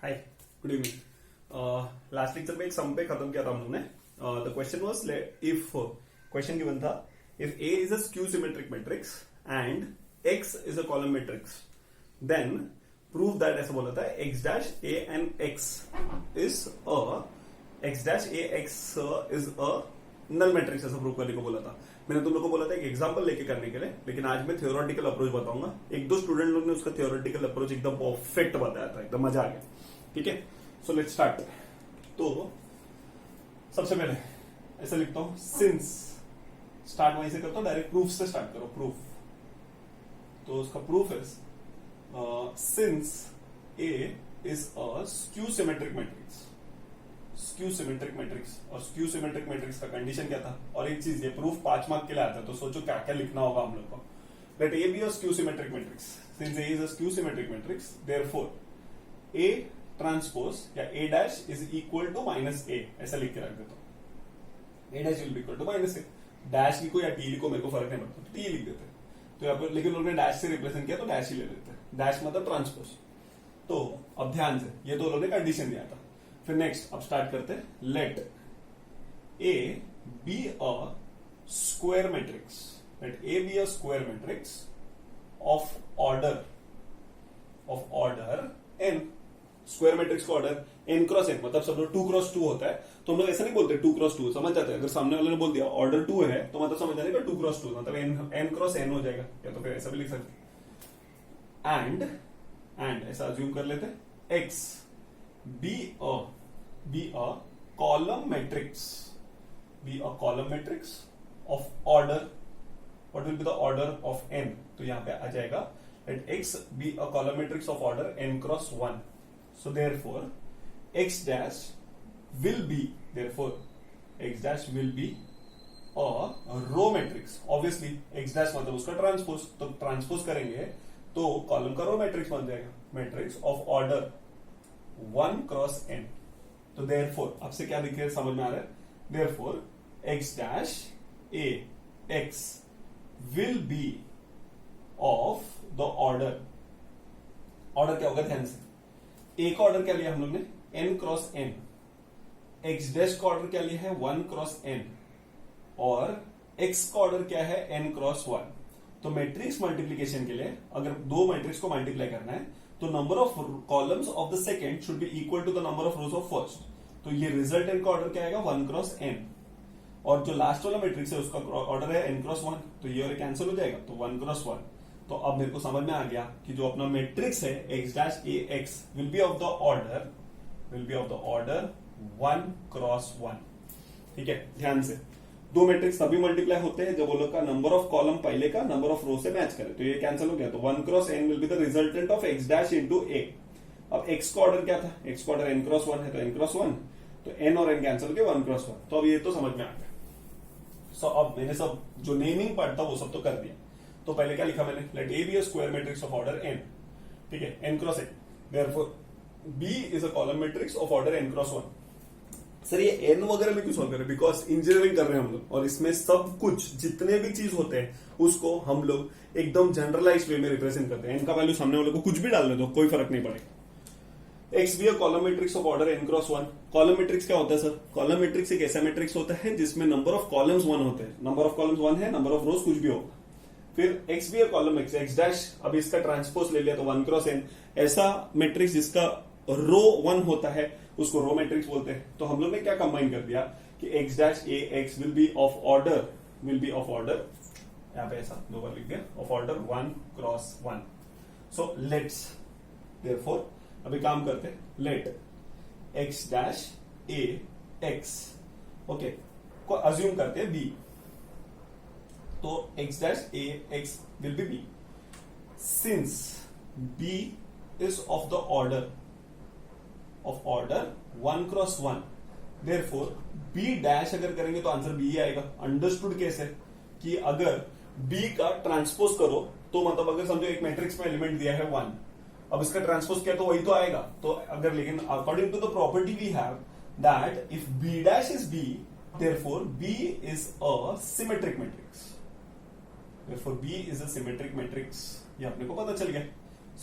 हाय, good evening. Last lecture में एक सम पे खत्म किया था हम लोगों ने। The question was if question given था if A is a skew symmetric matrix and X is a column matrix then prove that, ऐसा बोला था, X dash A and X is X dash A X is a null matrix, ऐसा prove करने को बोला था। मैंने तुम लोग को बोला था एक एग्जांपल लेके करने के लिए, लेकिन आज मैं थियोरेटिकल अप्रोच बताऊंगा। एक दो स्टूडेंट लोग ने उसका थियोरेटिकल अप्रोच एकदम परफेक्ट बताया था, एकदम मजा आ गया। ठीक है, सो लेट्स स्टार्ट। तो सबसे पहले ऐसा लिखता हूं, सिंस, स्टार्ट वहीं से करता हूं, डायरेक्ट प्रूफ से स्टार्ट करो। प्रूफ, तो उसका proof is since A is a skew symmetric matrix. Skew symmetric matrix, और स्क्यू सिमेट्रिक मैट्रिक्स का कंडीशन क्या था? और एक चीज, ये प्रूफ 5 मार्क के लिए आता है, तो सोचो क्या क्या लिखना होगा हम लोग को। Let A B a skew symmetric matrix, since A is a skew symmetric matrix, therefore A transpose या A dash is equal to minus A, ऐसा लिख के रख देता हूं। A dash will be equal to minus A. Dash लिखो या T लिखो, मेरे को फर्क नहीं पड़ता, टी लिख देते। तो यहाँ पर लेकिन लोगों ने डैश से रिप्रेजेंट किया तो डैश ही ले लेते हैं। डैश मतलब ट्रांसपोज। तो अब ध्यान से, ये तो लोगों ने कंडीशन दिया था। फिर नेक्स्ट अब स्टार्ट करते हैं। Let A B a square matrix, let A B a square matrix of order n. Square matrix का ऑर्डर एन क्रॉस एन, मतलब सब लोग 2 क्रॉस 2 होता है, तो हम लोग ऐसा नहीं बोलते 2 क्रॉस 2, समझ जाते हैं। अगर सामने वाले ने बोल दिया ऑर्डर 2 है तो मतलब समझ जाने का 2 क्रॉस 2 मतलब एन क्रॉस एन हो जाएगा, या तो फिर ऐसा भी लिख सकते। एंड ऐसा अज्यूम कर लेते हैं, x be a column matrix of order. What will be the order of n? तो यहां पे आ जाएगा let x be a column matrix of order n cross 1. So therefore x dash will be a row matrix. Obviously x dash मतलब उसका transpose, तो transpose करेंगे तो column का रो मैट्रिक्स बन जाएगा, matrix of order 1 cross n। तो therefore आपसे क्या दिख रहा है, समझ में आ रहा है? Therefore x dash a x will be of the order क्या होगा? ध्यान से, a का ऑर्डर क्या लिया हम लोग ने? n cross n। x dash का ऑर्डर क्या लिया है? 1 क्रॉस n। और x का ऑर्डर क्या है? n cross 1। तो मैट्रिक्स मल्टीप्लीकेशन के लिए अगर दो मैट्रिक्स को मल्टीप्लाई करना है तो number of columns of the second should be equal to the number of rows of first. तो ये रिजल्टेंट का ऑर्डर क्या आएगा? 1 क्रॉस n। और जो लास्ट वाला मैट्रिक्स है उसका ऑर्डर है n क्रॉस 1, तो ये और कैंसिल हो जाएगा, तो 1 क्रॉस 1। तो अब मेरे को समझ में आ गया कि जो अपना मैट्रिक्स है x dash A x will B of the order 1 cross 1। ठीक है, ध्यान से, दो मैट्रिक्स तभी मल्टीप्लाई होते हैं जब वो लोग का नंबर ऑफ कॉलम पहले का नंबर ऑफ रो से मैच करे। तो ये कैंसिल हो गया, तो 1 cross n will be the resultant of x dash into a। अब x का ऑर्डर क्या था? x का ऑर्डर n क्रॉस 1 है, तो n क्रॉस 1, तो n और n कैंसिल हो गया, 1 क्रॉस 1। तो अब ये तो समझ में आ गया। सो अब मैंने सब जो नेमिंग पार्ट था वो सब तो कर दिया। तो पहले क्या लिखा मैंने? Let A B a square matrix of order n। ठीक है, n cross n, therefore b is a column matrix of order n cross 1। Sir ये एन वगैरह में क्यों सॉल्व कर रहे हैं? बिकॉज इंजीनियरिंग कर रहे हैं हम लोग, और इसमें सब कुछ जितने भी चीज होते हैं उसको हम लोग एकदम जनरलाइज्ड वे में रिप्रेजेंट करते हैं। एन का वैल्यू सामने वाले को कुछ भी डाल दे तो कोई फर्क नहीं पड़ेगा। X be a column matrix of order n cross 1। Column matrix क्या होता है सर? कॉलम मैट्रिक्स एक ऐसा मैट्रिक्स होता है जिसमें नंबर ऑफ कॉलम्स 1 होते हैं। नंबर ऑफ कॉलम्स 1 है, नंबर ऑफ रोज कुछ भी होगा। फिर x be a column x dash, अब इसका ट्रांसपोज ले लिया तो 1 क्रॉस एन। ऐसा मैट्रिक्स जिसका रो 1 होता है उसको रो मैट्रिक्स बोलते हैं। तो हम लोग ने क्या कंबाइन कर दिया कि x dash A x will B of order यहाँ पे ऐसा 2 बार लिख दिया, of order 1 cross 1। So let's therefore अभी काम करते हैं, late x dash A x, okay, को अज्यूम करते हैं b। तो x dash A x will B b since b is of the order 1 cross 1। Therefore b dash अगर करेंगे तो आंसर b ही आएगा। अंडरस्टूड कैसे? कि अगर b का ट्रांसपोज करो तो मतलब अगर समझो एक मैट्रिक्स में एलिमेंट दिया है 1, अब इसका ट्रांसपोज किया तो वही तो आएगा। तो अगर, लेकिन according to the property we have that if b dash is b, therefore b is a symmetric matrix. Therefore b is a symmetric matrix, ये अपने को पता चल गया।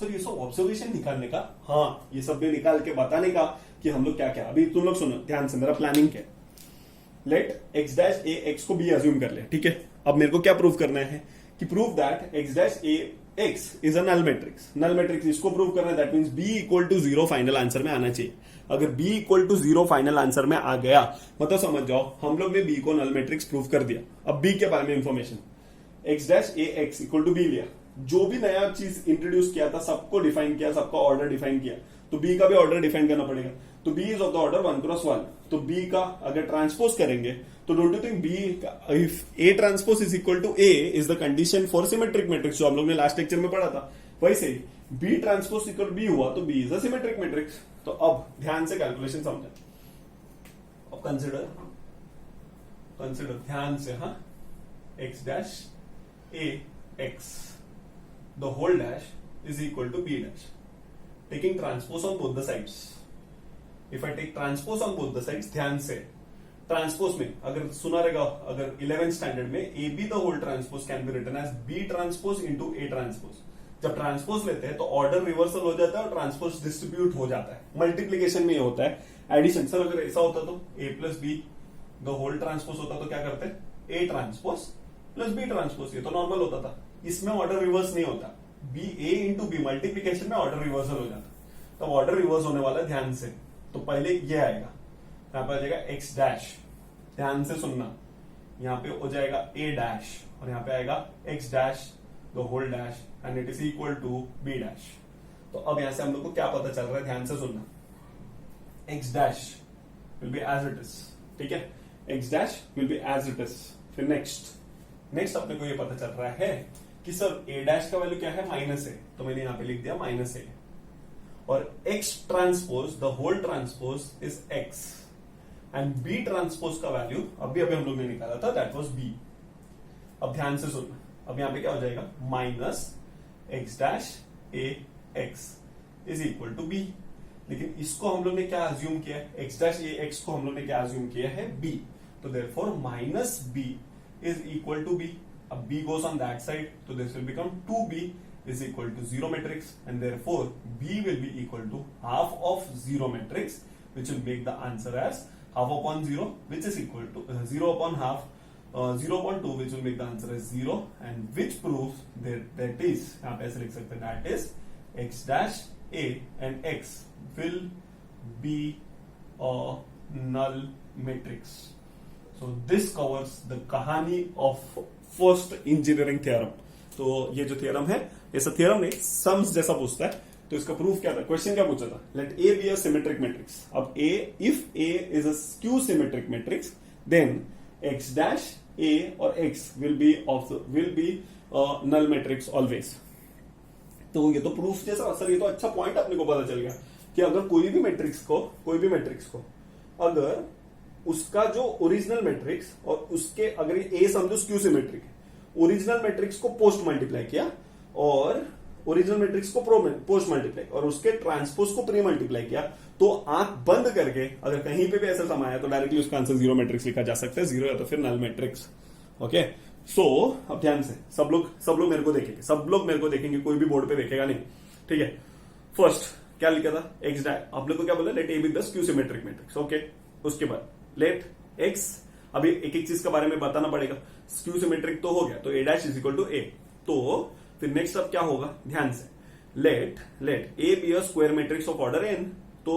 सर ये सब ऑब्जर्वेशन निकालने का, हाँ ये सब भी निकाल के बताने का कि हम लोग क्या क्या। अभी तुम लोग सुनो ध्यान से, मेरा प्लानिंग क्या है। Late x dash A x को बी अज्यूम कर ले, ठीक है। अब मेरे को क्या प्रूव करना है कि prove that X dash A X is a null matrix. Null matrix इसको प्रूव करना है, that means B equal to 0 final answer में आना चाहिए। अगर B equal to 0 final answer में आ गया मतलब समझ जाओ हम लोग ने बी को नल मैट्रिक्स प्रूव कर दिया। अब बी के बारे में information, X dash A X equal to B लिया, जो भी नया चीज इंट्रोड्यूस किया था सबको डिफाइन किया, सबका ऑर्डर डिफाइन किया, तो बी का भी ऑर्डर डिफाइन करना पड़ेगा। तो B is of the order 1 cross 1, तो बी का अगर ट्रांसपोज करेंगे तो don't you think B if A transpose is equal to A is the condition for symmetric matrix, जो हम लोग ने लास्ट लेक्चर में पढ़ा था। वैसे ही बी ट्रांसपोज इक्वल बी हुआ तो B is a symmetric matrix. तो अब ध्यान से कैलकुलेशन समझा, अब कंसिडर ध्यान से, हाँ, X dash A X the whole dash is equal to B dash, taking transpose on both the sides. If I take transpose on both the sides, ध्यान से ट्रांसपोज में अगर सुना रहेगा, अगर 11th स्टैंडर्ड में A B the whole transpose can be written as B transpose into A transpose. जब transpose लेते हैं तो ऑर्डर रिवर्सल हो जाता है और ट्रांसपोज डिस्ट्रीब्यूट हो जाता है। मल्टीप्लीकेशन में ये होता है, एडिशन। सर अगर ऐसा होता तो A plus B the whole transpose होता तो क्या करते हैं, A transpose plus B transpose, ये तो नॉर्मल होता था। इसमें ऑर्डर रिवर्स नहीं होता, बी ए इंटू बी मल्टीप्लीकेशन में ऑर्डर रिवर्सल हो जाता। तब ऑर्डर रिवर्स होने वाला है, ध्यान से। तो पहले ये आएगा, यहां पर आ जाएगा एक्स डैश, ध्यान से सुनना, यहां पे हो जाएगा ए डैश और यहां पे आएगा X dash the whole dash and it is equal to B dash. तो अब यहां से हम लोग को क्या पता चल रहा है, ध्यान से सुनना, X dash will be as it is, ठीक है, X dash will be as it is. फिर नेक्स्ट अपने को ये पता चल रहा है कि सर ए डैश का वैल्यू क्या है, माइनस ए, तो मैंने यहां पे लिख दिया माइनस ए, और X transpose the whole transpose is X and B transpose का वैल्यू अभी हम लोग ने निकाला था, दैट वाज बी। अब ध्यान से सुनना, अब यहां पे क्या हो जाएगा, minus X dash A X is equal to B. लेकिन इसको हम लोग ने क्या अज्यूम किया है, एक्स डैश ए एक्स को हम लोग ने क्या अज्यूम किया है, बी। तो therefore minus B is equal to B. अब b goes on that side, so this will become 2b is equal to 0 matrix, and therefore b will be equal to half of 0 matrix, which will make the answer as half upon 0, which is equal to 0 upon half, 0 upon 2, which will make the answer as 0, and which proves that is, यहाँ पे ऐसे लिख सकते हैं, that is x dash a and x will be a null matrix. So this covers the कहानी of first engineering theorem. तो ये जो थ्योरम है, ऐसा थ्योरम नहीं, सम्स जैसा पूछता है। तो इसका प्रूफ क्या था, क्वेश्चन क्या पूछा था, let A B a symmetric matrix. अब A, if A is a skew symmetric matrix, then X dash A और X will be null matrix always. तो ये तो प्रूफ जैसा, सर ये तो अच्छा पॉइंट अपने को पता चल गया कि अगर कोई भी मैट्रिक्स को अगर उसका जो ओरिजिनल मैट्रिक्स और उसके अगर ए समझो स्क्यू सिमेट्रिक है, ओरिजिनल मैट्रिक्स को पोस्ट मल्टीप्लाई किया और ओरिजिनल मैट्रिक्स को पोस्ट मल्टीप्लाई और उसके ट्रांसपोज को प्री मल्टीप्लाई किया, तो आंख बंद करके अगर कहीं पे भी ऐसा समाया तो डायरेक्टली उसका आंसर 0 मैट्रिक्स लिखा जा सकता है, 0 या तो फिर नल मैट्रिक्स। ओके, सो अब ध्यान से सब लोग मेरे को देखेंगे, कोई भी बोर्ड पे देखेगा नहीं, ठीक है। फर्स्ट क्या लिखा था, एक्स डैश, आप लोग को क्या बोला, let A B the skew symmetric matrix. Okay, उसके बाद लेट एक्स, अभी एक एक चीज के बारे में बताना पड़ेगा। स्क्यू सिमेट्रिक तो हो गया, तो A dash is equal to A. तो फिर नेक्स्ट अब क्या होगा, ध्यान से, let A B a square matrix of order n. तो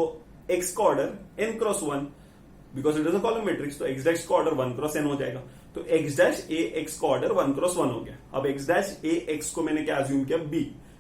एक्स का order n cross 1, because it is a column matrix, तो एक्स डैश का ऑर्डर 1 क्रॉस एन हो जाएगा। तो एक्स डैश ए एक्स का ऑर्डर 1 क्रॉस 1 हो गया। अब एक्स डैश ए एक्स को मैंने क्या अज्यूम किया,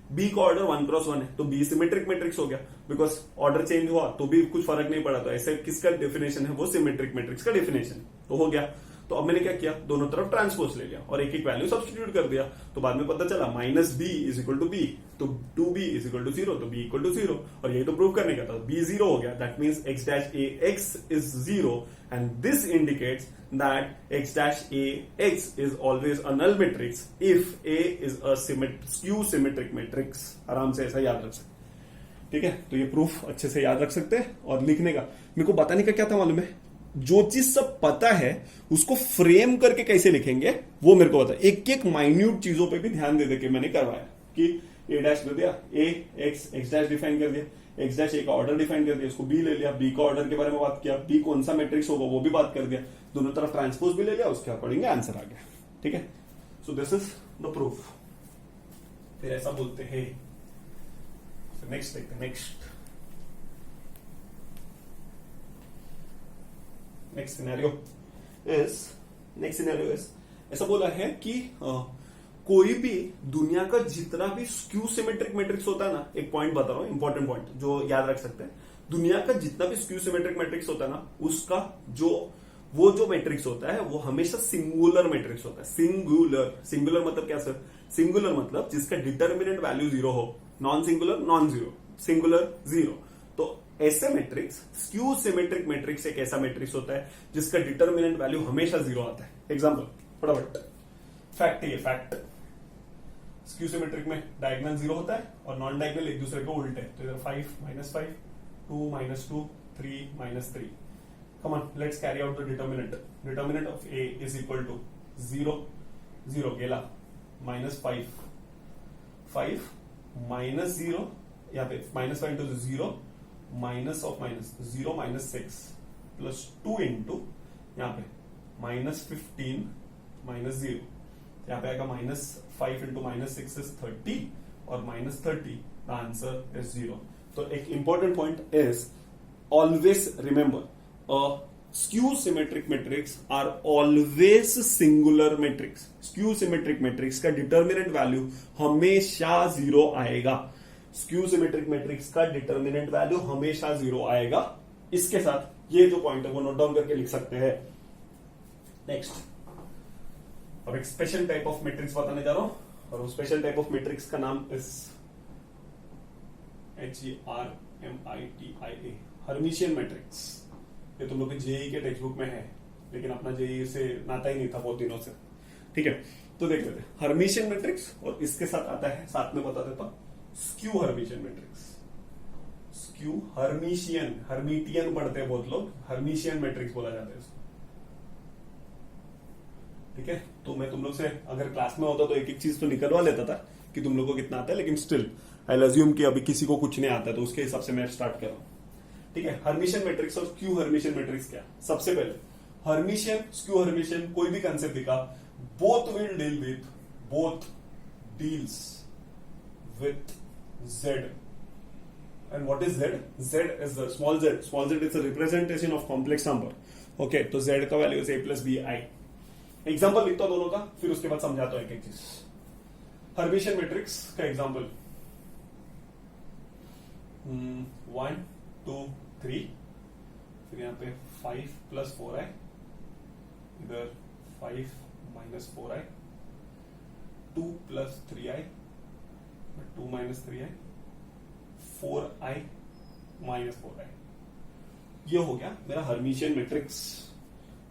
बी का ऑर्डर 1 क्रॉस 1 है, तो बी सिमेट्रिक मैट्रिक्स हो गया, बिकॉज ऑर्डर चेंज हुआ तो भी कुछ फर्क नहीं पड़ा। तो ऐसे किसका डेफिनेशन है, वो सिमेट्रिक मैट्रिक्स का डेफिनेशन तो हो गया। तो अब मैंने क्या किया, दोनों तरफ ट्रांसपोज ले लिया और एक एक वैल्यू सब्स्टिट्यूट कर दिया। तो बाद में पता चला minus B is equal to b, तो 2b इज इक्वल टू 0, तो b इक्वल टू 0, और यही तो प्रूव करने का था। b 0 हो गया, that means X dash A X is 0 and this indicates that X dash A X is always a null matrix if A is a skew symmetric matrix. आराम से ऐसा याद रख सकते, ठीक है। तो ये प्रूफ अच्छे से याद रख सकते हैं। और लिखने का मेरे को बताने का क्या था मालूम है, जो चीज सब पता है उसको फ्रेम करके कैसे लिखेंगे वो मेरे को पता है। एक एक माइन्यूट चीजों पे भी ध्यान दे के मैंने करवाया कि ए डैश दे दिया, ए एक्स डैश डिफाइन कर दिया, एक्स डैश ए का ऑर्डर डिफाइन कर दिया, उसको बी ले लिया, बी का ऑर्डर के बारे में बात किया, बी कौन सा मैट्रिक्स होगा वो भी बात कर दिया, दोनों तरफ ट्रांसपोज भी ले लिया, उसके अकॉर्डिंग आंसर आ गया। ठीक है, so this is the proof. फिर ऐसा बोलते हैं, नेक्स्ट देखते हैं, नेक्स्ट सिनेरियो इज ऐसा बोला है कि कोई भी दुनिया का जितना भी स्क्यू सिमेट्रिक मैट्रिक्स होता है ना, एक पॉइंट बता रहा हूं, इंपॉर्टेंट पॉइंट जो याद रख सकते हैं, दुनिया का जितना भी स्क्यू सिमेट्रिक मैट्रिक्स होता है ना, उसका जो मैट्रिक्स होता है वो हमेशा सिंगुलर मैट्रिक्स होता है। सिंगुलर मतलब क्या सर? सिंगुलर मतलब जिसका डिटर्मिनेंट वैल्यू 0 हो, non singular non zero, singular 0। तो ऐसे मैट्रिक्स, स्क्यू सिमेट्रिक मैट्रिक्स एक ऐसा मैट्रिक्स होता है जिसका डिटर्मिनेंट वैल्यू हमेशा 0 आता है। एग्जांपल फटाफट, फैक्ट है ये, फैक्ट। स्क्यू सिमेट्रिक में डायगोनल 0 होता है और नॉन डायगोनल एक दूसरे को उल्टे, तो इधर 5 -5, 2 -2, 3 -3। Come on, let's carry out the determinant. Determinant of A is equal to 0 गेला, -5, 5 -0, यहाँ पे -5 into 0, minus of minus 0 -6 plus 2 into यहाँ पे -15 -0, यहाँ पे आएगा -5 into -6 is 30 और -30, the answer is 0। तो एक important point is always remember skew symmetric matrix are always singular matrix। skew symmetric matrix का डिटर्मिनेंट वैल्यू हमेशा 0 आएगा। स्क्यू सिमेट्रिक मैट्रिक्स का डिटर्मिनेंट वैल्यू हमेशा 0 आएगा। इसके साथ ये जो पॉइंट है वो नोट डाउन करके लिख सकते हैं। नेक्स्ट, अब एक स्पेशल टाइप ऑफ मैट्रिक्स बताने जा रहा हूं और वो स्पेशल टाइप ऑफ मैट्रिक्स का नाम इज HERMITIA, हर्मिशियन मैट्रिक्स। ये तुम लोग के जेई के टेक्स्ट बुक में है, लेकिन अपना जेई से नाता ही नहीं था बहुत दिनों से। ठीक है, तो देख लेते हैं हर्मिशियन मैट्रिक्स, और इसके साथ आता है, साथ में बता देता हूं, skew Hermitian matrix. Skew Hermitian, Hermitian पढ़ते हैं बहुत लोग, हर्मिशियन मैट्रिक्स बोला जाता है इसको। ठीक है, तो मैं तुम लोग से अगर क्लास में होता तो एक एक चीज तो निकलवा लेता था कि तुम लोगों को कितना आता है, लेकिन स्टिल आई अज्यूम कि अभी किसी को कुछ नहीं आता है, तो उसके हिसाब से मैं स्टार्ट कर रहा हूं। ठीक है, हर्मिशियन मैट्रिक्स और स्क्यू हर्मिशियन मैट्रिक्स क्या? सबसे पहले हर्मिशियन, स्क्यू हर्मिशियन, कोई भी कंसेप्ट दिखा, both deals with Z, and what is Z? Z is the small z is a representation of complex number। okay, तो Z का वैल्यू है a plus b I। Example लिखता हूं दोनों का, फिर उसके बाद समझाता हूं एक एक चीज। हर्मिशियन मैट्रिक्स का एग्जाम्पल 1 2 3, फिर यहाँ पे 5 plus 4i, इधर 5 minus 4i, 2 plus 3i, 2 minus 3i, 4i minus 4i। ये हो गया मेरा हर्मिशियन मैट्रिक्स।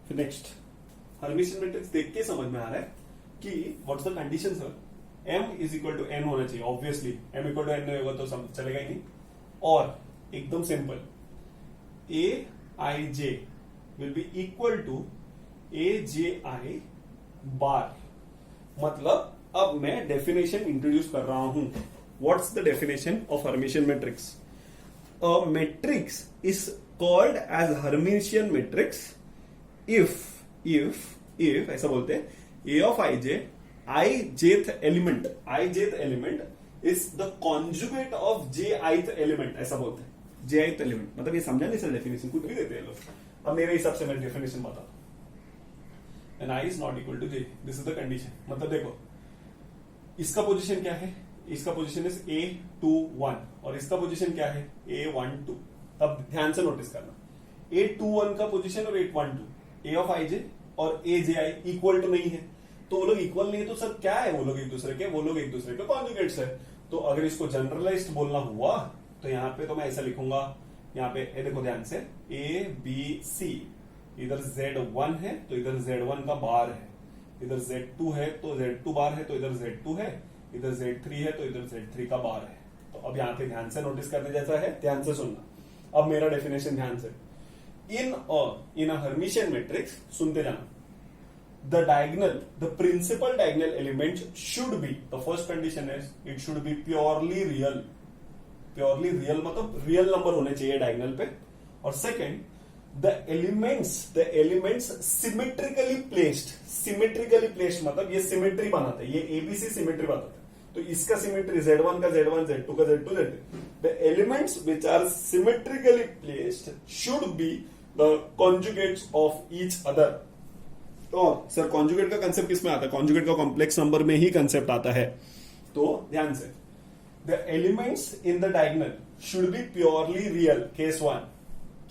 फिर नेक्स्ट, हर्मिशियन मैट्रिक्स देख के समझ में आ रहा है कि what's the condition sir? m is equal to n होना चाहिए, obviously m equal to n नहीं होगा तो चलेगा ही नहीं। और एकदम simple, aij will be equal to aji bar. मतलब अब मैं डेफिनेशन इंट्रोड्यूस कर रहा हूं। What's the definition of Hermitian matrix? A matrix is called as Hermitian matrix if ऐसा बोलते हैं, a of ijth element is the conjugate of jith element, ऐसा बोलते हैं। jith एलिमेंट मतलब ये समझा नहीं सर, डेफिनेशन कुछ भी देते हैं लोग। अब मेरे हिसाब से मैं डेफिनेशन बताता हूं, and i is not equal to j, this is the condition. मतलब देखो, इसका पोजीशन क्या है? इसका पोजीशन इज A21 और इसका पोजीशन क्या है? A12। अब ध्यान से नोटिस करना, A21 का पोजीशन और A12, A of ij और AJI इक्वल टू नहीं है। तो वो लोग इक्वल नहीं है तो सर क्या है? वो लोग एक दूसरे के कॉन्जुगेट्स है। तो अगर इसको जनरलाइज्ड बोलना हुआ तो यहाँ पे तो मैं ऐसा लिखूंगा, यहाँ पे देखो ध्यान से, ABC, इधर Z1 है तो इधर Z1 का बार है, इधर Z2 है तो Z2 बार है, तो इधर Z2 है, इधर Z3 है तो इधर Z3 का बार है। तो अब यहाँ पे ध्यान से नोटिस करने जैसा है, ध्यान से सुनना। अब मेरा डेफिनेशन ध्यान से, इन अ हर्मिशियन मैट्रिक्स, सुनते जाना, the diagonal, the principal diagonal element should be, the first condition is it should be purely real. Purely real मतलब रियल नंबर होने चाहिए डायगोनल पे. और second, the elements symmetrically placed मतलब ये सिमेट्री बनाते हैं, ये एबीसी सिमेट्री बनाते हैं. तो इसका सिमेट्री Z1 का Z1, Z2 का Z2, Z2. The elements which are symmetrically placed should be the conjugates of each other. और सर कॉन्जुगेट का कंसेप्ट किसमें आता है? कॉन्जुगेट का कॉम्प्लेक्स नंबर में ही कंसेप्ट आता है. तो ध्यान से, the elements in the diagonal should be purely real. Case 1.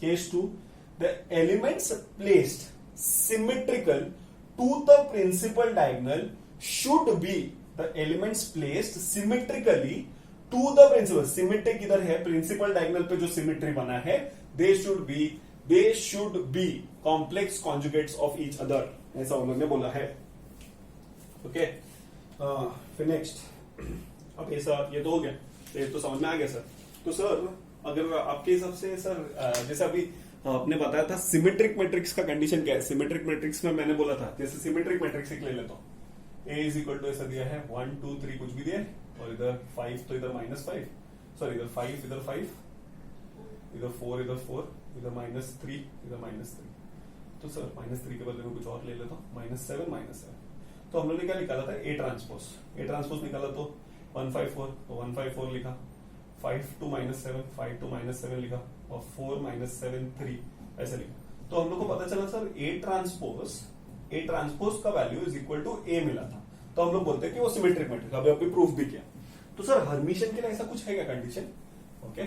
Case 2. The elements placed symmetrical to the principal diagonal should be the elements placed symmetrically to the principal. Symmetry किधर है? Principal diagonal पे जो symmetry बना है, they should be complex conjugates of each other. ऐसा उन लोगों ने बोला है. Okay. फिर next. अब ये तो हो गया, ये तो समझ में आ गया सर. तो सर अगर आपके हिसाब से सर जैसे अभी आपने बताया था सिमेट्रिक मैट्रिक्स का कंडीशन क्या है. सिमेट्रिक मैट्रिक्स में मैंने बोला था जैसे सिमेट्रिक मैट्रिक्स एक ले लेता हूं. A इज इक्वल टू ऐसा दिया है 1 2 3 कुछ भी दिया है, और इधर 5 तो इधर -5, सॉरी इधर 5 इधर 5, इधर 4 इधर 4, इधर -3 इधर -3. तो सर -3 के बदले में कुछ और ले लेता हूँ, -7 -7. तो हम लोग ने क्या निकाला था? A ट्रांसपोज निकाला तो 154, तो 154 लिखा. 5 to -7, 5 to -7 लिखा, और 4 -7 3 ऐसे लिखा. तो हम लोग को पता चला सर A ट्रांसपोज का value is equal to A मिला था. तो हम लोग बोलते हैं कि वो सिमेट्रिक मैट्रिक्स. अभी प्रूफ भी किया. तो सर हर्मिशन के लिए ऐसा कुछ है क्या कंडीशन? ओके,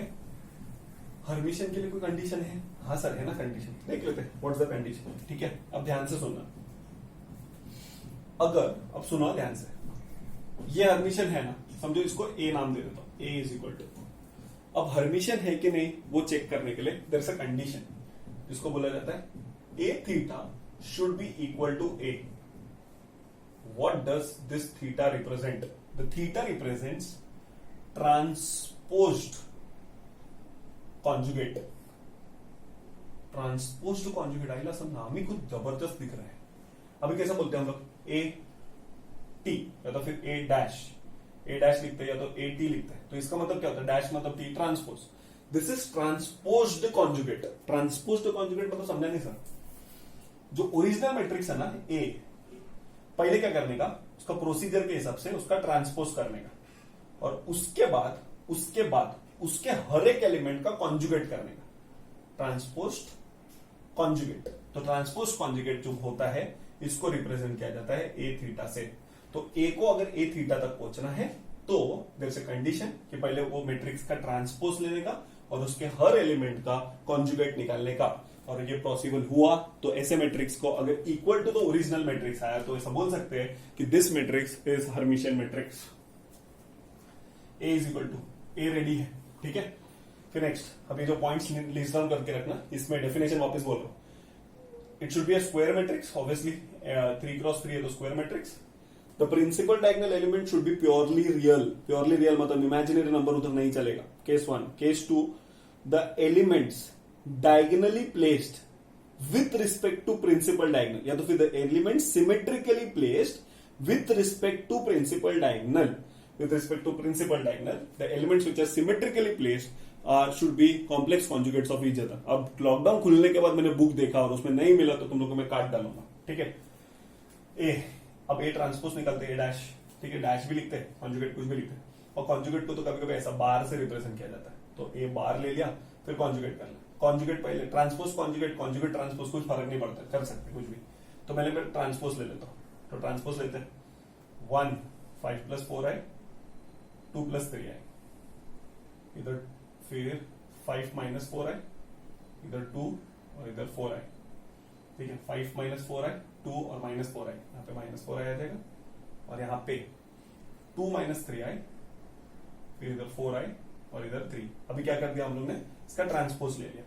हर्मिशन के लिए कोई कंडीशन है? हाँ सर है ना कंडीशन. देख लेते हैं व्हाट्स द कंडीशन. ठीक है, अब ध्यान से सुनना. अब सुनो ध्यान से. ये हर्मिशन है ना, समझो इसको A नाम दे देता हूं. A इज इक्वल टू, अब हर्मिशन है कि नहीं वो चेक करने के लिए देयर इज अ कंडीशन जिसको बोला जाता है A theta should be equal to A. What does this theta represent? The theta represents transposed conjugate. Transposed conjugate आइला सब नाम ही कुछ जबरदस्त दिख रहा है. अभी कैसा बोलते हैं हम लोग? A T या तो फिर A डैश लिखते हैं या तो A T लिखते हैं. तो इसका मतलब क्या होता है? डैश मतलब T transpose. This is transposed conjugate. Transposed conjugate मतलब समझा नहीं सर? जो ओरिजिनल मैट्रिक्स है ना A, पहले क्या करने का? उसका प्रोसीजर के हिसाब से उसका ट्रांसपोज करने का, और उसके बाद उसके हर एक एलिमेंट का कॉन्जुगेट करने का. Transposed conjugate. तो ट्रांसपोज्ड कॉन्जुगेट जो होता है इसको रिप्रेजेंट किया जाता है A थीटा से. तो A को अगर A थीटा तक पहुंचना है तो देयर इज अ कंडीशन कि पहले वो मैट्रिक्स का ट्रांसपोज लेने का और उसके हर एलिमेंट का कॉन्जुगेट निकालने का. और ये पॉसिबल हुआ तो ऐसे मैट्रिक्स को अगर equal to the original matrix आया तो ऐसा बोल सकते हैं कि this matrix is Hermitian matrix. A is equal to A रेडी है. ठीक है, फिर नेक्स्ट अभी जो पॉइंट्स लिस्ट डाउन करके रखना. इसमें डेफिनेशन वापस बोल रहा हूं. It should be a square matrix, obviously 3x3 है तो square matrix. The principal diagonal element should be purely real. Purely real मतलब imaginary number उधर नहीं चलेगा. Case 1. Case 2. The elements diagonally placed with respect to principal diagonal, या तो फिर the elements symmetrically placed with respect to principal diagonal. With respect to principal diagonal, the elements which are symmetrically placed should be complex conjugates of each other. अब lockdown खुलने के बाद मैंने book देखा और उसमें नहीं मिला तो तुम लोग को मैं काट डालूंगा. ठीक है. अब A ट्रांसपोज निकलते हैं A डैश. ठीक है, डैश भी लिखते हैं, कॉन्जुगेट कुछ भी लिखते हैं. और कॉन्जुगेट को तो कभी कभी ऐसा बार से रिप्रेजेंट किया जाता है. तो A बार ले लिया, फिर कॉन्जुगेट कर लिया. कॉन्जुगेट पहले ट्रांसपोज कॉन्जुगेट ट्रांसपोज कुछ फर्क नहीं पड़ता, कर सकते कुछ भी. तो मैं ट्रांसपोज ले लेता हूं. तो ट्रांसपोज लेते हैं. 1 5 + 4 आए, 2 + 3 आए, इधर फिर 5 - 4 आए, इधर 2 और इधर 4 आए. ठीक है, 5 - 4 आए, 2 और -4 आए. यहाँ पे -4 आया जाएगा, और यहाँ पे 2 - 3 आए, फिर इधर 4 आए और इधर 3. अभी क्या कर दिया हम लोग ने? इसका ट्रांसपोज ले लिया.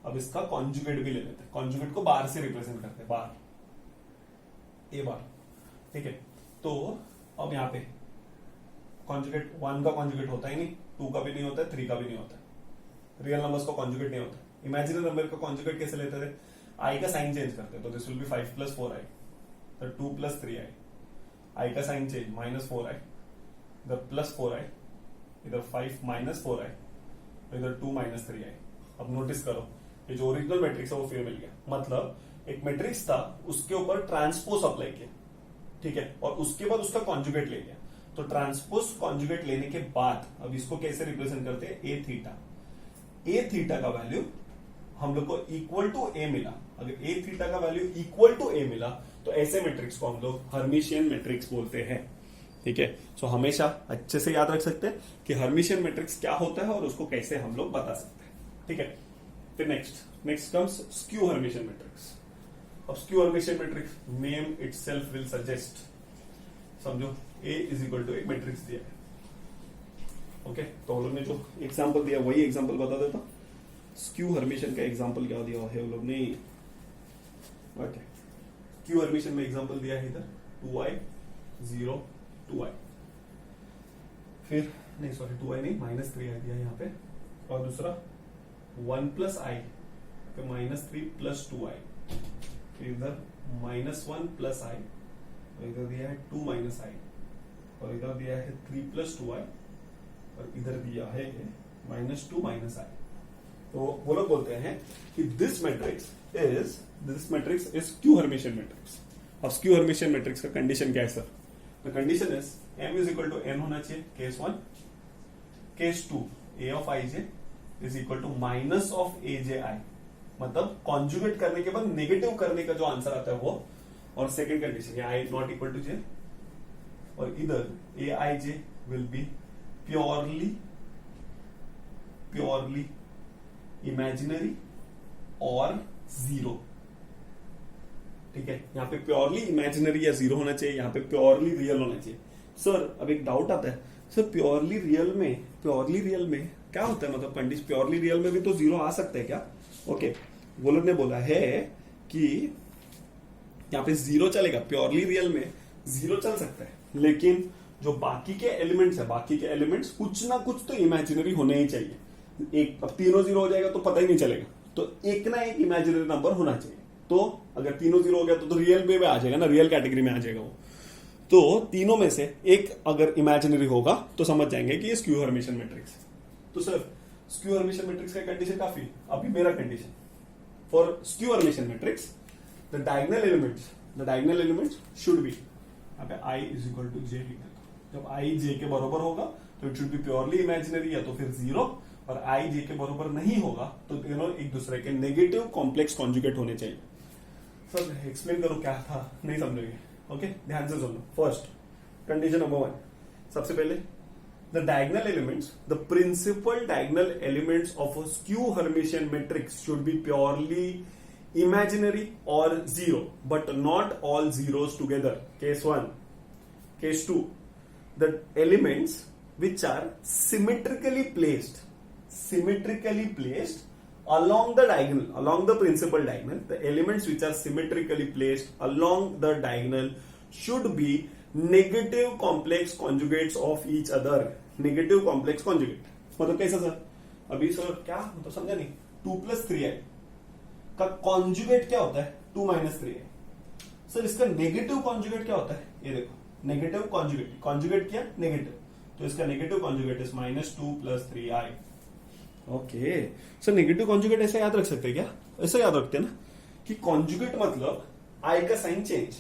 अब इसका कॉन्जुगेट भी ले लेते हैं. कॉन्जुगेट को बार से रिप्रेजेंट करते हैं, बार A बार. ठीक है, तो अब यहाँ पे कॉन्जुगेट 1 का कॉन्जुगेट होता ही नहीं, 2 का भी नहीं होता है, 3 का भी नहीं होता है. रियल नंबर्स का कॉन्जुगेट नहीं होता. इमेजिनरी नंबर का कॉन्जुगेट कैसे लेते थे? I का साइन चेंज करते हैं. तो दिस विल बी 5 + 4 I. तो 2 प्लस 3i, आई का साइन चेंज -4i, इधर +4i, इधर 5 -4i, इधर 2 -3i। अब नोटिस करो ये जो ओरिजिनल मैट्रिक्स है वो फिर मिल गया, मतलब एक मैट्रिक्स था उसके ऊपर ट्रांसपोज अप्लाई किया, ठीक है, और उसके बाद उसका कॉन्जुगेट ले लिया। तो ट्रांसपोज कॉन्जुगेट लेने के बाद अब इसको कैसे रिप्रेजेंट करते हैं, ए थीटा। ए थीटा का वैल्यू हम लोग को इक्वल टू ए मिला। अगर ए थीटा का वैल्यू इक्वल टू ए मिला तो ऐसे मैट्रिक्स को हम लोग हर्मिशियन मैट्रिक्स बोलते हैं, ठीक है। सो हमेशा अच्छे से याद रख सकते हैं कि हर्मिशियन मैट्रिक्स क्या होता है और उसको कैसे हम लोग बता सकते हैं, ठीक है। फिर next comes skew Hermitian matrix. अब skew Hermitian matrix name itself will suggest, समझो ए इज इक्वल टू एक मैट्रिक्स दिया है, ओके। तो हम लोग ने जो एग्जांपल दिया वही एग्जांपल बता देता। स्क्यू हर्मिशियन का एग्जांपल क्या दिया है वो लोग ने, ओके। स्क्यू हर्मिशियन में एग्जांपल दिया है इधर 2i 0 2i, फिर नहीं सॉरी 2i नहीं -3i दिया यहाँ पे, और दूसरा 1 प्लस आई फिर -3 प्लस 2i, फिर इधर -1 प्लस आई, और इधर दिया है 2 माइनस आई, और इधर दिया है 3 प्लस 2i, और इधर दिया है -2 माइनस आई। तो वो लोग बोलते हैं कि this matrix is skew Hermitian matrix. अब स्क्यू हर्मिशियन मैट्रिक्स का कंडीशन क्या है sir? The condition is m is equal to n होना चाहिए, case 1, case 2 a of i j is equal to minus of a j i, मतलब conjugate करने के बाद नेगेटिव करने का जो आंसर आता है वो, और second condition i not equal to j, और इधर a i j will be purely imaginary और जीरो, ठीक है। यहाँ पे प्योरली इमेजिनरी या जीरो होना चाहिए, यहाँ पे प्योरली रियल होना चाहिए। सर अब एक डाउट आता है, सर प्योरली रियल में क्या होता है, मतलब कंडीशन प्योरली रियल में भी तो जीरो आ सकता है क्या? ओके, वो लोग ने बोला है कि यहाँ पे जीरो चलेगा, प्योरली रियल में जीरो चल सकता है, लेकिन जो बाकी के एलिमेंट्स कुछ ना कुछ तो इमेजिनरी होने ही चाहिए। एक अब तीनों जीरो हो जाएगा तो पता ही नहीं चलेगा, तो एक ना एक इमेजिनरी नंबर होना चाहिए। तो अगर तीनों जीरो हो गया तो रियल में आ जाएगा ना, रियल कैटेगरी में आ जाएगा वो। तो तीनों में से एक अगर इमेजिनरी होगा तो समझ जाएंगे कि ये स्क्यू हर्मिशियन मैट्रिक्स है। तो सर स्क्यू हर्मिशियन मैट्रिक्स का कंडीशन काफी, अभी मेरा condition for skew Hermitian matrix the diagonal elements should be, यहाँ पे i is equal to j लिख देता हूं। जब i j के बराबर होगा तो it should be purely imaginary या तो फिर जीरो, और i j के बराबर नहीं होगा तो दोनों एक दूसरे के नेगेटिव कॉम्प्लेक्स कॉन्जुगेट होने चाहिए। सर एक्सप्लेन करो क्या था, नहीं समझोगे, ओके ध्यान से सुनो। फर्स्ट कंडीशन नंबर 1, सबसे पहले the diagonal elements, the principal diagonal elements of a skew Hermitian matrix should be purely imaginary or zero, but not all zeros together. Case 1. Case 2. The elements which are symmetrically placed along the diagonal, along the principal diagonal, the elements which are symmetrically placed along the diagonal should be negative complex conjugates of each other. Negative complex conjugate मतलब कैसा sir? अभी sir क्या मतलब समझा नहीं, 2 + 3i का conjugate क्या होता है? 2 - 3i। सर इसका नेगेटिव कॉन्जुगेट क्या होता है? ये देखो, नेगेटिव कॉन्जुगेट किया नेगेटिव, तो इसका negative conjugate is -2 + 3i। Okay sir, negative conjugate ऐसे याद रख सकते हैं क्या? ऐसे याद रखते हैं ना कि कॉन्जुगेट मतलब i का साइन चेंज,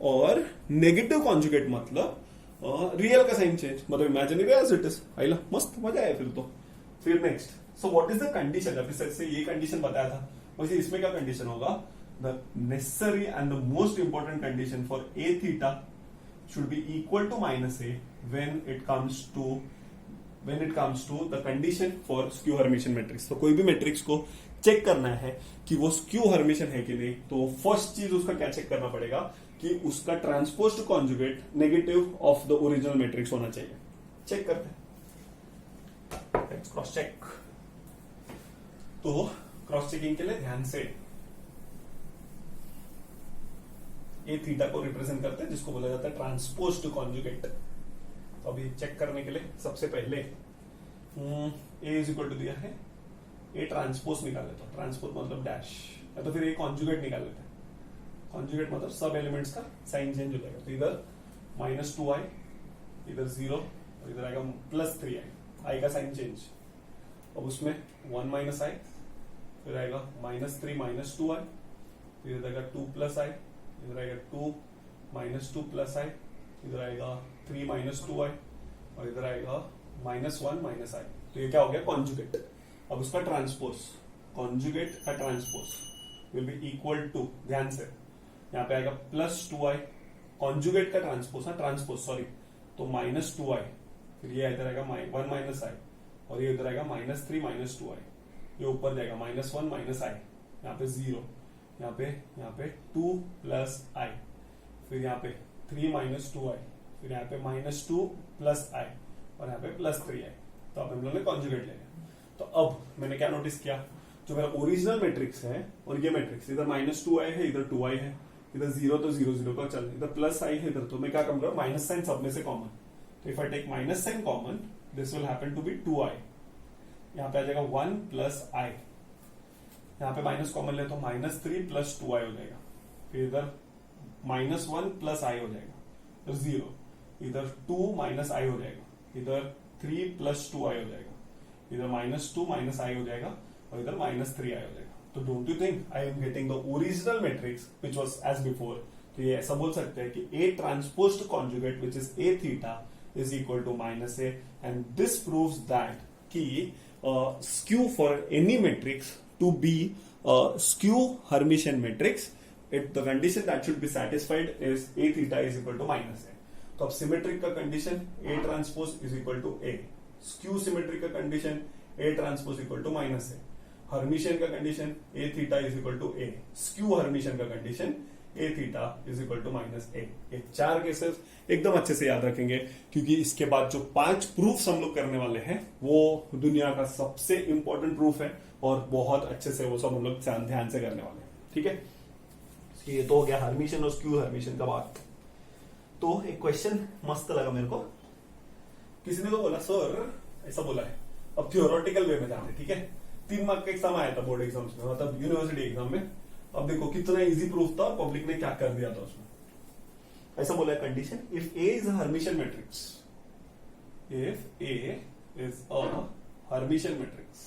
और नेगेटिव कॉन्जुगेट मतलब रियल का साइन चेंज, मतलब इमेजिनरी एज इट इज। आइला मस्त मजा आया फिर तो। फिर next, so what is the condition? अभी सर से ये कंडीशन बताया था, वैसे इसमें क्या कंडीशन होगा? The necessary and the most important condition for a theta should be equal to -a when it comes to the condition for skew Hermitian matrix. तो कोई भी मैट्रिक्स को चेक करना है कि वो स्क्यू हर्मिशियन है कि नहीं, तो फर्स्ट चीज उसका क्या चेक करना पड़ेगा कि उसका transposed conjugate negative of the original matrix होना चाहिए। चेक करते हैं, लेट्स क्रॉस चेक। तो क्रॉस चेकिंग के लिए ध्यान से ए थीटा को रिप्रेजेंट करते हैं, जिसको बोला जाता है ट्रांसपोज्ड कॉन्जुगेट। तो अभी चेक करने के लिए सबसे पहले ए इज इक्वल टू दिया है, ए ट्रांसपोज निकाल लेता हूं, ट्रांसपोज मतलब डैश, या तो फिर ए कॉन्जुगेट निकाल लेते हैं। कॉन्जुगेट मतलब सब एलिमेंट्स का साइन चेंज हो जाएगा। तो इधर -2i, इधर 0 और इधर आएगा +3i, i का साइन चेंज। अब उसमें 1 - i, फिर आएगा -3 - 2i, फिर इधर आएगा 2 + i, इधर आएगा 2 - 2 + i, इधर आएगा 3 - 2i और इधर आएगा -1 - i। तो ये क्या हो गया कॉन्जुगेट। अब उसका ट्रांसपोज, कॉन्जुगेट का transpose will be equal to, ध्यान से यहाँ पे आएगा +2i, कॉन्जुगेट का ट्रांसपोज, ट्रांसपोज सॉरी, तो -2i, फिर ये इधर आएगा 1 - i और ये इधर आएगा -3 - 2i, ये ऊपर जाएगा -1 - i, यहाँ पे 0, यहाँ पे 2 + i, फिर यहाँ पे 3 - 2i, फिर यहाँ पे -2 + i और यहाँ पे +3i। तो अब हम लोगों ने कॉन्जुगेट ले लिया। तो अब मैंने क्या नोटिस किया, जो मेरा ओरिजिनल मैट्रिक्स है और ये मैट्रिक्स, इधर -2i है, इधर 2i है, इधर 0 तो 0 0 का चल, इधर +i है इधर, तो मैं क्या करूंगा माइनस साइन सब में से कॉमन। तो if I take minus sign common, this will happen to be 2i, यहाँ पे आ जाएगा 1 + i, यहाँ पे माइनस कॉमन ले तो -3 + 2i हो जाएगा, फिर इधर -1 + i हो जाएगा, इधर 0, इधर 2 - i हो जाएगा, इधर 3 + 2i हो जाएगा, इधर -2 - i हो जाएगा और इधर -3i हो जाएगा। तो don't you think I am getting the original matrix which was as before. तो ये ऐसा बोल सकते हैं कि A transposed conjugate which is A theta is equal to -a, and this proves that कि skew for any matrix to be skew Hermitian matrix, the condition that should be satisfied is A theta is equal to -a. तो अब symmetric का condition A transpose is equal to A, skew symmetric का condition A transpose equal to -a, Hermitian का condition A theta is equal to A, skew Hermitian का condition A theta is equal to -a। ये 4 cases एकदम अच्छे से याद रखेंगे, क्योंकि इसके बाद जो 5 प्रूफ्स हम लोग करने वाले हैं वो दुनिया का सबसे इंपॉर्टेंट प्रूफ है और बहुत अच्छे से वो सब हम लोग ध्यान से करने वाले हैं। ठीक है, ये तो हो गया हर्मिशियन और स्क्यू हर्मिशियन का बात। तो एक क्वेश्चन मस्त लगा मेरे को, किसी ने तो बोला सर ऐसा बोला है, अब थियोरेटिकल वे में जाते, ठीक है, 3 मार्क का एग्जाम आया था बोर्ड एग्जाम्स में, मतलब यूनिवर्सिटी एग्जाम में। अब देखो कितना इजी प्रूफ था और पब्लिक ने क्या कर दिया था उसमें। ऐसा बोला है condition, if A is a Hermitian matrix, if A is a Hermitian matrix,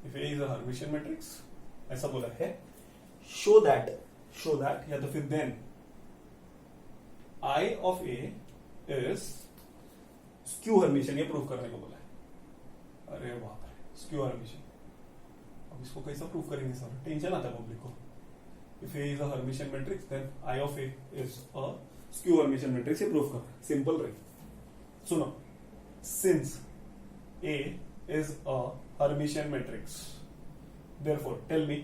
if A is a Hermitian matrix, ऐसा बोला है, शो दैट या तो फिर then I of A is skew Hermitian, ये प्रूफ करने को बोला है। अरे बाप रे, स्क्यू हर्मिशियन, अब इसको कैसा प्रूफ करेंगे सर, टेंशन आता है पब्लिक को। If A is a Hermitian matrix then I of A is a skew Hermitian matrix, ये प्रूफ करना सिंपल रही। सुनो, since A is a Hermitian matrix, therefore tell me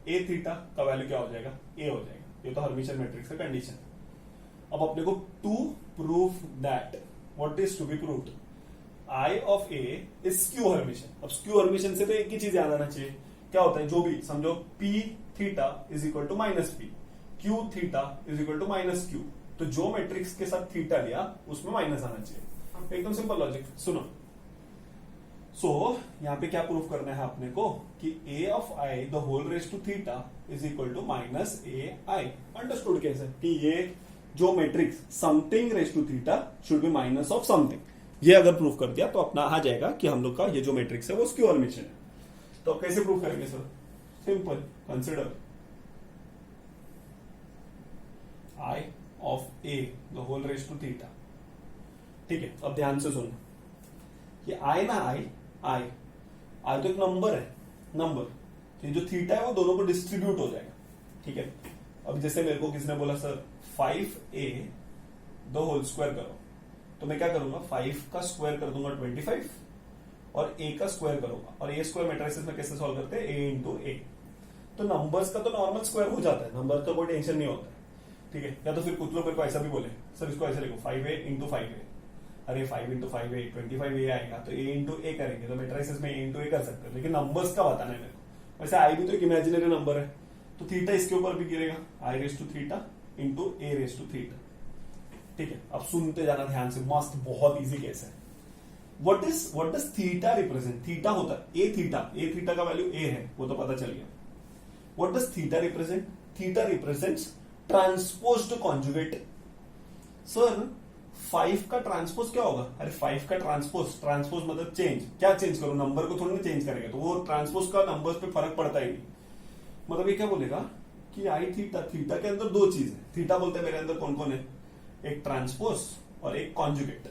A theta का value क्या हो जाएगा, A हो जाएगा। ये तो हर्मिशियन मैट्रिक्स का कंडीशन है। अब अपने को to prove that, what is to be proved, I of A is skew Hermitian. अब स्क्यू हर्मिशियन से तो एक ही चीज याद आना चाहिए, क्या होता है, जो भी समझो P theta is equal to -P, Q theta is equal to -Q, तो जो मैट्रिक्स के साथ थीटा लिया उसमें माइनस आना चाहिए। एकदम सिंपल लॉजिक। सुनो, सो यहाँ पे क्या प्रूफ करना है अपने को कि A of I the whole raise to theta is equal to -AI। Understood कैसे, कि ये जो matrix something raise to theta should be minus of something, ये अगर प्रूफ कर दिया तो अपना आ जाएगा कि हम लोग का ये जो मैट्रिक्स है वो स्क्यू हर्मिशियन है। तो कैसे प्रूफ करेंगे sir, simple, consider I of A the whole raise to theta. ठीक है, अब ध्यान से सुनो, ये I ना I तो एक नंबर है, नंबर, ये जो थीटा है वो दोनों को डिस्ट्रीब्यूट हो जाएगा। ठीक है, अब जैसे मेरे को किसने बोला sir 5A the whole square करो, तो मैं क्या करूंगा 5 का स्क्वायर कर दूंगा 25 और A का स्क्वायर करूंगा, और A स्क्वायर मैट्रिसेस में कैसे सॉल्व करते हैं, A इंटू A। तो नंबर्स का तो नॉर्मल स्क्वायर हो जाता है, नंबर का कोई टेंशन नहीं होता है। ठीक है, या तो फिर कुछ लोग मेरे को ऐसा भी बोले सर इसको ऐसे लिखो 5A इंटू 5A, अरे 5 इंटू 5A 25A आएगा, तो A इंटू A करेंगे तो मैट्रिसेस में A इंटू A कर सकते हैं, लेकिन नंबर्स का बताना है मेरे को। वैसे I भी तो एक इमेजिनरी नंबर है, तो थीटा इसके ऊपर भी गिरेगा, I raise to theta into A raise to theta. ठीक है, अब सुनते जाना ध्यान से, मस्त, बहुत इजी केस है। What does theta represent, theta होता है A थीटा का वैल्यू A है, वो तो पता चल गया। What does theta represent? Theta represents transposed conjugate. Sir 5 का ट्रांसपोज क्या होगा? अरे 5 का ट्रांसपोज मतलब चेंज। क्या चेंज करो? नंबर को थोड़ी ना चेंज करेंगे, तो वो ट्रांसपोज का नंबर्स पे फर्क पड़ता ही नहीं। मतलब ये क्या बोलेगा कि आई थीटा, थीटा के अंदर दो चीज है। थीटा बोलते हैं मेरे अंदर कौन कौन है? एक ट्रांसपोज और एक कॉन्जुगेट।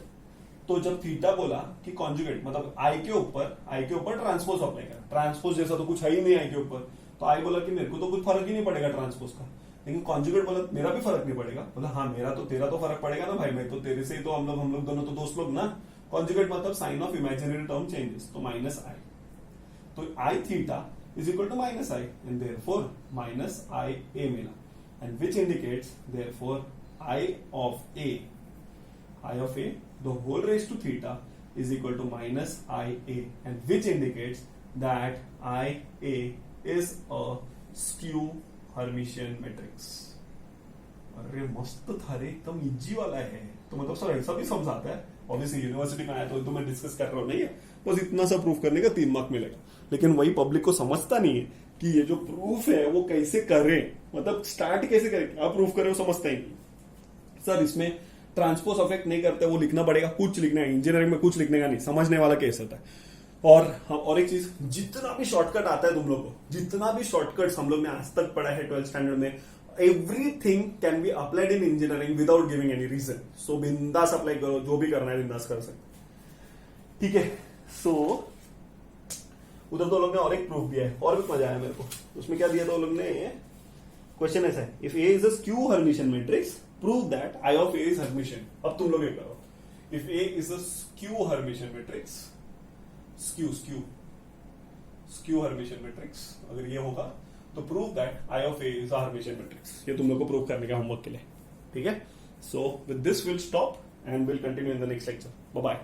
तो जब थीटा बोला कि कॉन्जुगेट मतलब आई के ऊपर ट्रांसपोज अप्लाई करा। ट्रांसपोज जैसा तो कुछ है ही नहीं आई के ऊपर, तो आई बोला कि मेरे को तो कुछ फर्क ही नहीं पड़ेगा ट्रांसपोज का। लेकिन कॉन्जुगेट बोला मेरा भी फर्क नहीं पड़ेगा। बोला हाँ मेरा तो तेरा तो फर्क पड़ेगा ना भाई, मैं तो तेरे से ही तो हम लोग दोनों तो दोस्त लोग ना। कॉन्जुगेट मतलब sign of imaginary term changes, तो माइनस आई। तो i theta is equal to minus I, and therefore minus I A मिला, and which indicates therefore I of A the whole raised to theta is equal to minus I A, and which indicates that I A is a skew Hermitian matrix। अरे मस्त था रे, एकदम easy वाला है। तो मतलब सर ऐसा भी समझाता है। ऑब्वियसली यूनिवर्सिटी में आया तो मैं डिस्कस कर रहा हूँ, नहीं है बस इतना सा प्रूफ करने का 3 मार्क मिलेगा। लेकिन वही पब्लिक को समझता नहीं है कि ये जो प्रूफ है वो कैसे करें, मतलब स्टार्ट कैसे करें, क्या प्रूफ करें, वो समझता ही नहीं। सर इसमें ट्रांसपोज अफेक्ट नहीं करते, वो लिखना पड़ेगा, कुछ लिखना है इंजीनियरिंग में, कुछ लिखने का नहीं, समझने वाला केस होता है। और एक चीज, जितना भी शॉर्टकट आता है तुम लोग को, जितना भी शॉर्टकट हम लोग ने आज तक पढ़ा है 12th स्टैंडर्ड में, everything can be applied in engineering without giving any reason. So बिंदास अप्लाई करो, जो भी करना है बिंदास कर सकते, ठीक है। सो उधर तो लोग ने और एक प्रूफ दिया है, और भी मजा आया मेरे को। उसमें क्या दिया था वो लोग ने? क्वेश्चन ऐसा है, if A is a skew Hermitian matrix prove that I of A is Hermitian. अब तुम लोग ये करो, if A is a skew Hermitian matrix, skew Hermitian matrix अगर ये होगा तो prove that I of A is a Hermitian matrix. ये तुम लोग को प्रूव करने का होमवर्क के लिए, ठीक है। So with this will stop and we'll continue in the next lecture. Bye bye.